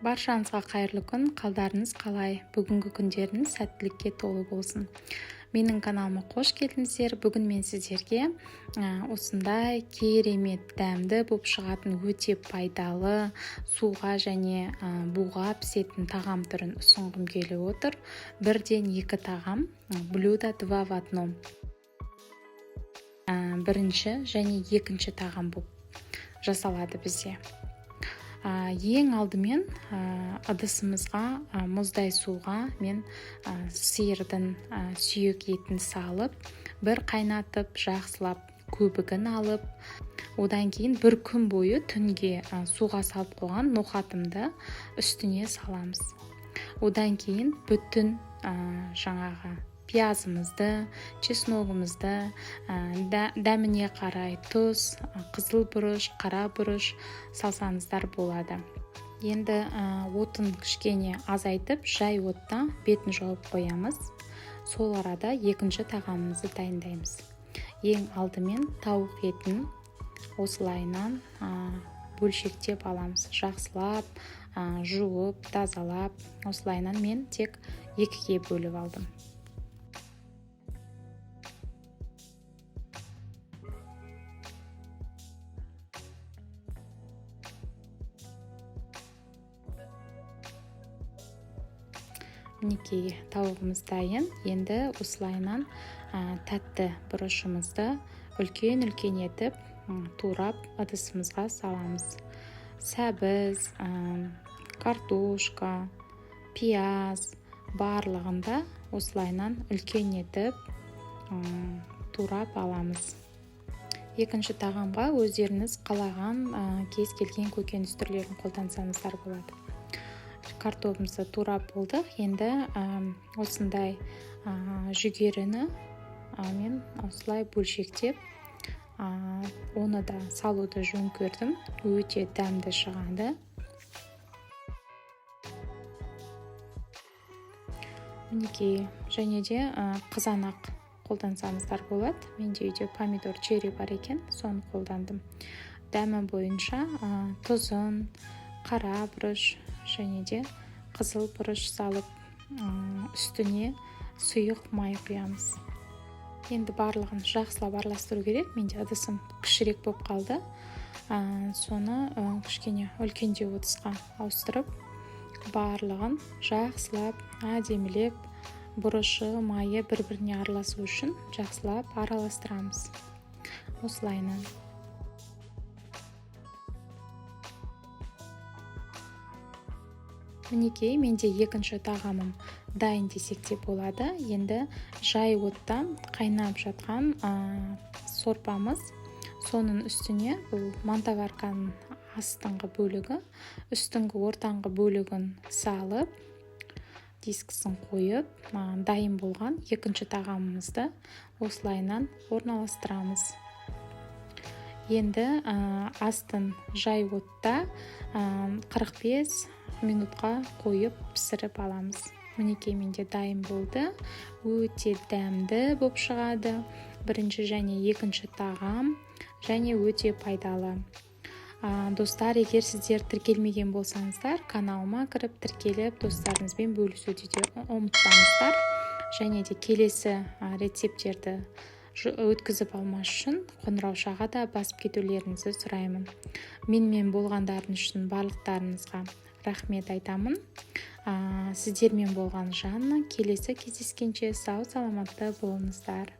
Баршаңызға қайырлы күн, қалдарыңыз қалай? Бүгінгі күндеріңіз сәттілікке толы болсын. Менің каналыма қош келдіңіздер. Бүгін мен сіздерге осындай керемет дәмді болып шығатын өте пайдалы суға және буға пісетін тағам түрін ұсынғым келіп отыр. Бірден екі тағам, блюдо два в одном. Бірінші және екінші тағам болып жасалады бізде. Ең алдымен ыдысымызға мұздай суға мен сиырдың сүйек етін салып, бір қайнатып, жақсылап көбігін алып, одан кейін бір күн бойы түнге суға салып қойған ноқатымды үстіне саламыз. Одан кейін бүтін жаңағы пиязымызды, чесногымызды, дәміне қарай тұз, қызыл бұрыш, қара бұрыш салсаңыздар болады. Енді отын кішкене азайтып, жай отта бетін жауып қоямыз. Сол арада екінші тағамымызды дайындаймыз. Ең алдымен тауық етін осылайынан бөлшектеп аламыз. Жақсылап, жуып, тазалап, осылайынан мен тек екіге бөліп алдым. Мінекей тауығымыз дайын. Енді осылайынан тәтті бұрышымызды үлкен етіп турап ыдысымызға саламыз. Сәбіз, картошка, пияз барлығында осылайынан үлкен етіп турап аламыз. Екінші тағамға өздеріңіз қалаған кез келген көкөніс түрлерін қолдансаңыздар болады. Картопымызды турап болдық. Енді осындай жүгеріні мен осылай бөлшектеп оны да салуды жөн көрдім. Өте дәмді шығады. Мінекей, және де қызанақ қолдансаңыздар болады. Менде үйде помидор черри бар екен, соны қолдандым. Дәмі бойынша тұзын, қара бұрыш және де қызыл бұрыш салып, үстіне сұйық май құямыз. Енді барлығын жақсылап араластыру керек. Менде ыдысым кішірек болып қалды. Соны кішкене үлкендеу ыдысқа ауыстырып, барлығын жақсылап, әдемілеп, бұрышы, майы бір-біріне араласу үшін жақсылап араластырамыз. Осылайынан. Мінекей, менде екінші тағамым дайын десек те болады. Енді жай отта қайнап жатқан сорпамыз, соның үстіне бұл мантаварканың астыңғы бөлігі, үстіңгі ортаңғы бөлігін салып, дискісін қойып, дайын болған екінші тағамымызды осылайынан орналастырамыз. Енді астын жай отта 45 минутқа қойып пісіріп аламыз. Мінекей, менде дайын болды. Өте дәмді болып шығады. Бірінші және екінші тағам және өте пайдалы. Достар, егер сіздер тіркелмеген болсаңыздар, каналыма кіріп тіркеліп, достарыңызбен бөлісуді де ұмытпаңыздар. Және де келесі рецептерді өткізіп алмас үшін қоңыраушаға да басып кетулеріңізді сұраймын. Менімен болғандарың үшін барлықтарыңызға рахмет айтамын. Сіздермен болған Жанна. Келесі кездескенше сау саламатты болыңыздар.